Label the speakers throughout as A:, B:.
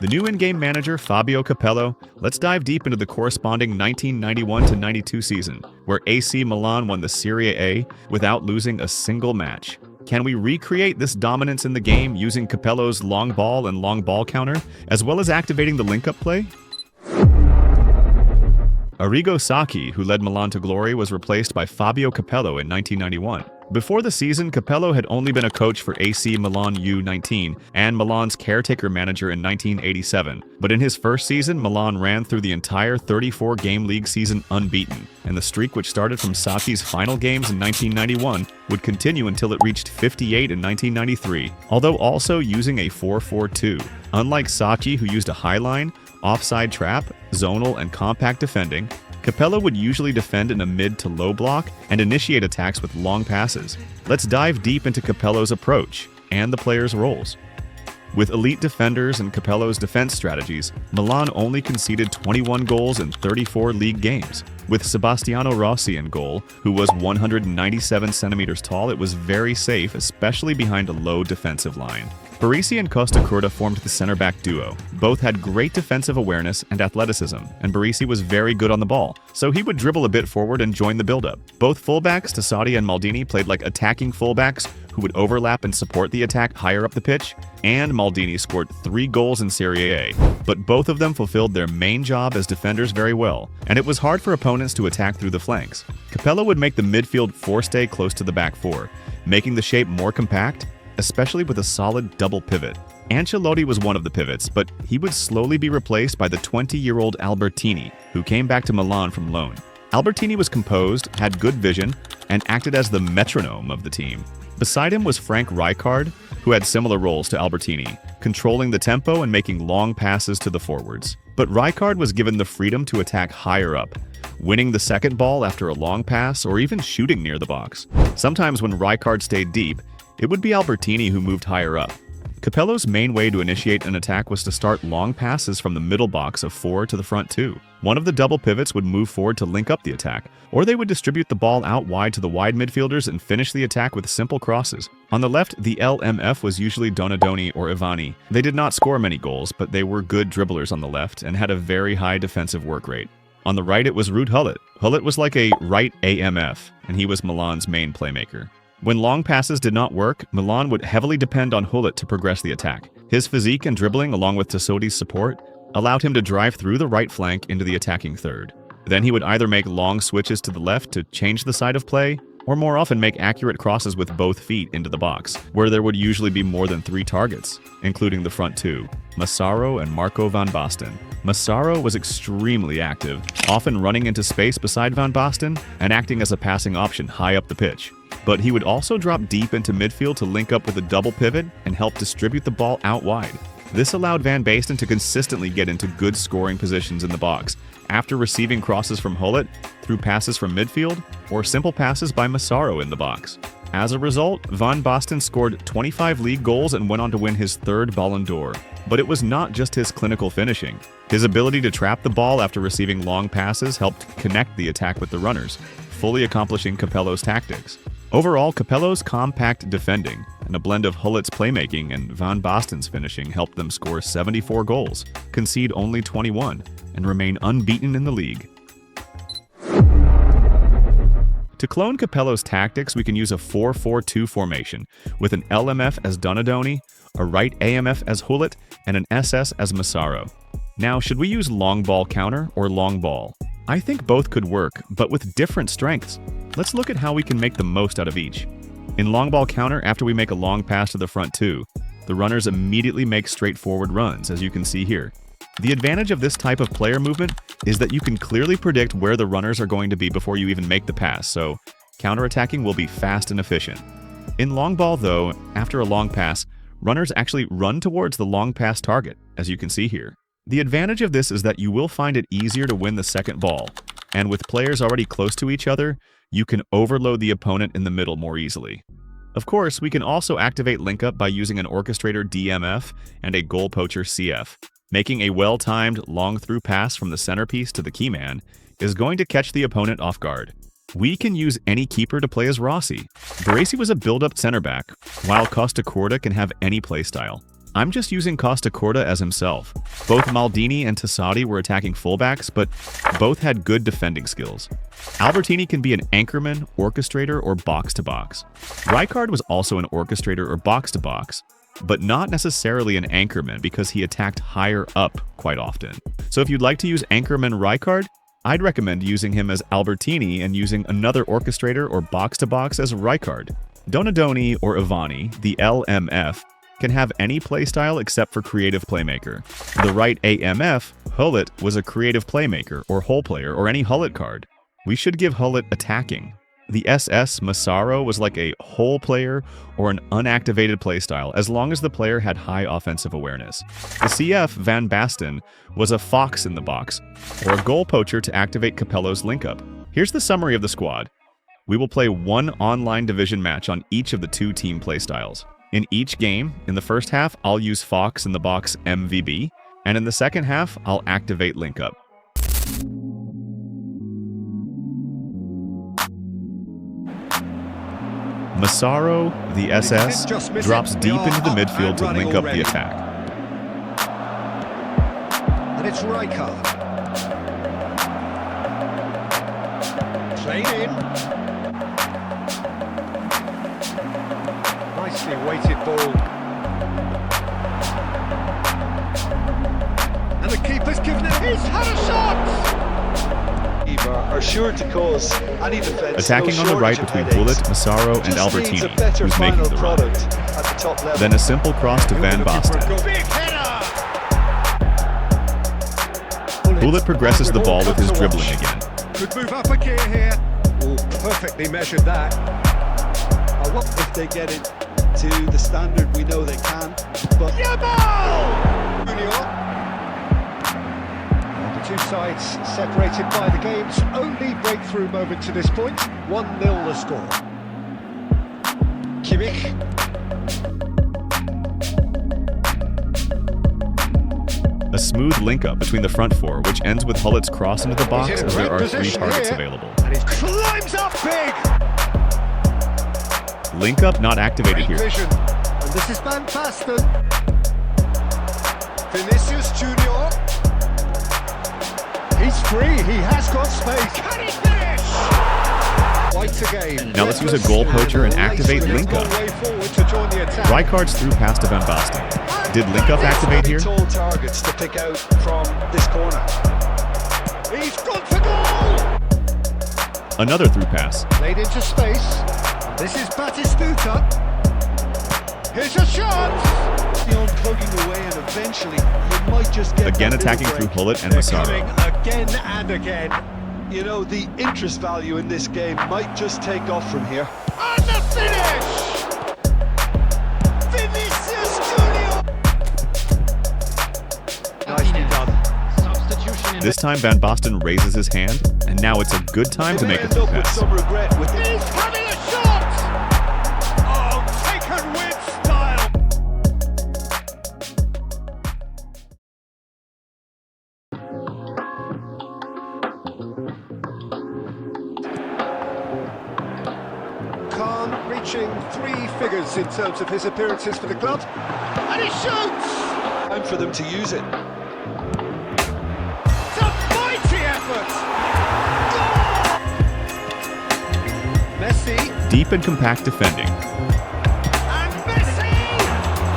A: The new in-game manager, Fabio Capello. Let's dive deep into the corresponding 1991-92 season, where AC Milan won the Serie A without losing a single match. Can we recreate this dominance in the game using Capello's long ball and long ball counter, as well as activating the link-up play? Arrigo Sacchi, who led Milan to glory, was replaced by Fabio Capello in 1991. Before the season, Capello had only been a coach for AC Milan U19 and Milan's caretaker manager in 1987. But in his first season, Milan ran through the entire 34-game league season unbeaten, and the streak, which started from Sacchi's final games in 1991, would continue until it reached 58 in 1993, although also using a 4-4-2. Unlike Sacchi, who used a high line, offside trap, zonal, and compact defending, Capello would usually defend in a mid to low block and initiate attacks with long passes. Let's dive deep into Capello's approach and the players' roles. With elite defenders and Capello's defense strategies, Milan only conceded 21 goals in 34 league games. With Sebastiano Rossi in goal, who was 197 centimeters tall, it was very safe, especially behind a low defensive line. Baresi and Costa Curta formed the center-back duo. Both had great defensive awareness and athleticism, and Baresi was very good on the ball, so he would dribble a bit forward and join the build-up. Both fullbacks, Tassadi and Maldini, played like attacking fullbacks who would overlap and support the attack higher up the pitch, and Maldini scored 3 goals in Serie A. But both of them fulfilled their main job as defenders very well, and it was hard for opponents to attack through the flanks. Capello would make the midfield stay close to the back four, making the shape more compact, especially with a solid double pivot. Ancelotti was one of the pivots, but he would slowly be replaced by the 20-year-old Albertini, who came back to Milan from loan. Albertini was composed, had good vision, and acted as the metronome of the team. Beside him was Frank Rijkaard, who had similar roles to Albertini, controlling the tempo and making long passes to the forwards. But Rijkaard was given the freedom to attack higher up, winning the second ball after a long pass or even shooting near the box. Sometimes when Rijkaard stayed deep, it would be Albertini who moved higher up. Capello's main way to initiate an attack was to start long passes from the middle box of 4 to the front 2. One of the double pivots would move forward to link up the attack, or they would distribute the ball out wide to the wide midfielders and finish the attack with simple crosses. On the left, the LMF was usually Donadoni or Ivani. They did not score many goals, but they were good dribblers on the left and had a very high defensive work rate. On the right, it was Ruud Gullit. Gullit was like a right AMF, and he was Milan's main playmaker. When long passes did not work, Milan would heavily depend on Gullit to progress the attack. His physique and dribbling, along with Tassodi's support, allowed him to drive through the right flank into the attacking third. Then he would either make long switches to the left to change the side of play, or more often make accurate crosses with both feet into the box, where there would usually be more than 3 targets, including the front 2, Massaro and Marco van Basten. Massaro was extremely active, often running into space beside van Basten and acting as a passing option high up the pitch. But he would also drop deep into midfield to link up with a double pivot and help distribute the ball out wide. This allowed Van Basten to consistently get into good scoring positions in the box, after receiving crosses from Gullit, through passes from midfield, or simple passes by Massaro in the box. As a result, Van Basten scored 25 league goals and went on to win his 3rd Ballon d'Or. But it was not just his clinical finishing. His ability to trap the ball after receiving long passes helped connect the attack with the runners, fully accomplishing Capello's tactics. Overall, Capello's compact defending and a blend of Gullit's playmaking and Van Basten's finishing helped them score 74 goals, concede only 21, and remain unbeaten in the league. To clone Capello's tactics, we can use a 4-4-2 formation, with an LMF as Donadoni, a right AMF as Gullit, and an SS as Massaro. Now, should we use long ball counter or long ball? I think both could work, but with different strengths. Let's look at how we can make the most out of each. In long ball counter, after we make a long pass to the front 2, the runners immediately make straightforward runs, as you can see here. The advantage of this type of player movement is that you can clearly predict where the runners are going to be before you even make the pass, so counterattacking will be fast and efficient. In long ball, though, after a long pass, runners actually run towards the long pass target, as you can see here. The advantage of this is that you will find it easier to win the second ball, and with players already close to each other, you can overload the opponent in the middle more easily. Of course, we can also activate link-up by using an orchestrator DMF and a goal poacher CF. Making a well-timed long-through pass from the centerpiece to the key man is going to catch the opponent off guard. We can use any keeper to play as Rossi. Baresi was a build-up center back, while Costa Curta can have any playstyle. I'm just using Costa Corda as himself. Both Maldini and Tassati were attacking fullbacks, but both had good defending skills. Albertini can be an anchorman, orchestrator, or box-to-box. Rijkaard was also an orchestrator or box-to-box, but not necessarily an anchorman because he attacked higher up quite often. So if you'd like to use anchorman Rijkaard, I'd recommend using him as Albertini and using another orchestrator or box-to-box as Rijkaard. Donadoni or Ivani, the LMF, can have any playstyle except for creative playmaker. The right AMF, Hullet, was a creative playmaker or hole player or any Hullet card. We should give Hullet attacking. The SS Massaro was like a hole player or an unactivated playstyle as long as the player had high offensive awareness. The CF Van Basten was a fox in the box or a goal poacher to activate Capello's link-up. Here's the summary of the squad. We will play one online division match on each of the two team playstyles. In each game, in the first half, I'll use Fox in the box MVB, and in the second half, I'll activate Link Up. Massaro, the SS, drops deep into the midfield to link up the attack.
B: And it's Rijkaard. Played in. Nicely weighted ball. And the keeper's given it. He's had a shot!
C: Are sure to cause any defense.
A: Attacking on the right between Hullet, Massaro, and Albertini, who's making the run. Then a simple cross to Van Basten. Hullet progresses the ball with his dribbling again.
B: Could move up a gear here. Oh, perfectly measured that.
C: What if they get it to the standard we know they can? But
B: Two sides separated by the game's only breakthrough moment to this point. 1-0 the score. Kimmich.
A: A smooth link-up between the front four, which ends with Hullet's cross into the box as there are 3 targets available.
B: And he climbs up big!
A: Link-up not activated here.
B: Vision. And this is Van Basten. Vinicius Junior. He's free, he has got space. Can he finish? White again.
A: Now let's use a goal poacher and activate link-up. Rijkaard's through pass to Van Basten. Did link-up activate here?
C: Tall targets to pick out from this corner.
B: He's gone for goal!
A: Another through pass.
B: Played into space. This is Batistuta. Here's a shot!
C: Beyond plugging away, and eventually you might just get
A: again attacking through Hullet and Massaro.
B: Again and again.
C: You know, the interest value in this game might just take off from here.
B: And the finish! Vinicius Junior! Nicely done. Substitution.
A: This time Van Basten raises his hand, and now it's a good time to make a through pass.
C: Some regret with
B: He's having a shot! Oh, taken with style! Khan reaching 3 figures in terms of his appearances for the club. And he shoots!
C: time for them to use it.
B: It's a mighty effort! Goal! Messi.
A: Deep and compact defending.
B: And Messi!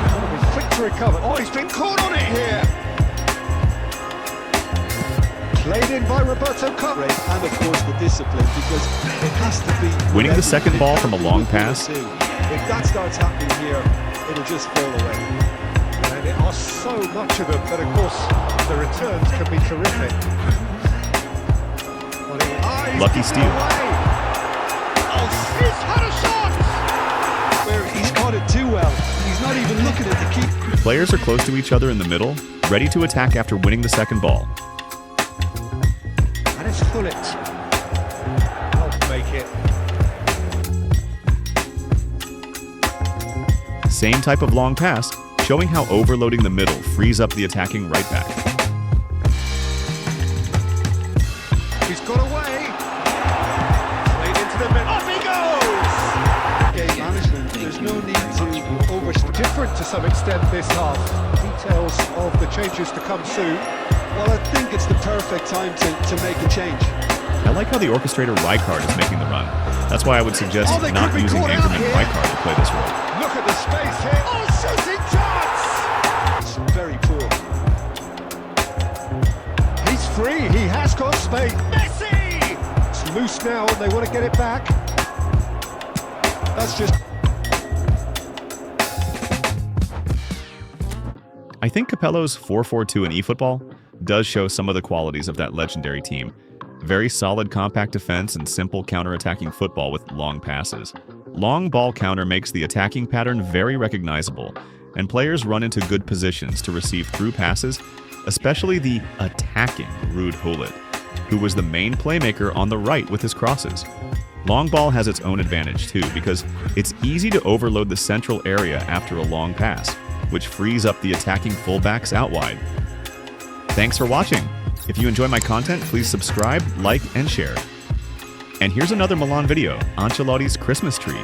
B: Oh, he's quick to recover. Oh, he's been caught on it here! Played in by Roberto Carlos.
C: And of course the discipline, because it has to be...
A: Winning the second ball from a long pass.
C: If that starts happening here, it'll just fall away.
B: And it are so much of them, but of course the returns can be terrific.
A: Lucky steal.
B: Oh, he's had a shot!
C: Where he's caught it too well. He's not even looking at the keeper.
A: Players are close to each other in the middle, ready to attack after winning the second ball.
B: And it's Hullet. Help make it.
A: Same type of long pass, showing how overloading the middle frees up the attacking right back.
B: He's got away. Played into the middle. Off he goes!
C: Game management, there's no need to overstretch.
B: different to some extent this half. Details of the changes to come soon.
C: Well, I think it's the perfect time to make a change.
A: I like how the orchestrator Rijkaard is making the run. That's why I would suggest
B: Oh, they
A: not
B: could be
A: using
B: caught out
A: Anchorman
B: here.
A: Rijkaard to play this role.
B: Look at the space here. Oh, shooting chance!
C: It's very poor.
B: He's free, he has got space. Messi! It's loose now and they want to get it back. That's just...
A: I think Capello's 4-4-2 in eFootball does show some of the qualities of that legendary team. Very solid compact defense and simple counter-attacking football with long passes. Long ball counter makes the attacking pattern very recognizable, and players run into good positions to receive through passes, especially the attacking Ruud Gullit, who was the main playmaker on the right with his crosses. Long ball has its own advantage too, because it's easy to overload the central area after a long pass, which frees up the attacking fullbacks out wide. Thanks for watching. If you enjoy my content, please subscribe, like, and share. And here's another Milan video, Ancelotti's Christmas tree.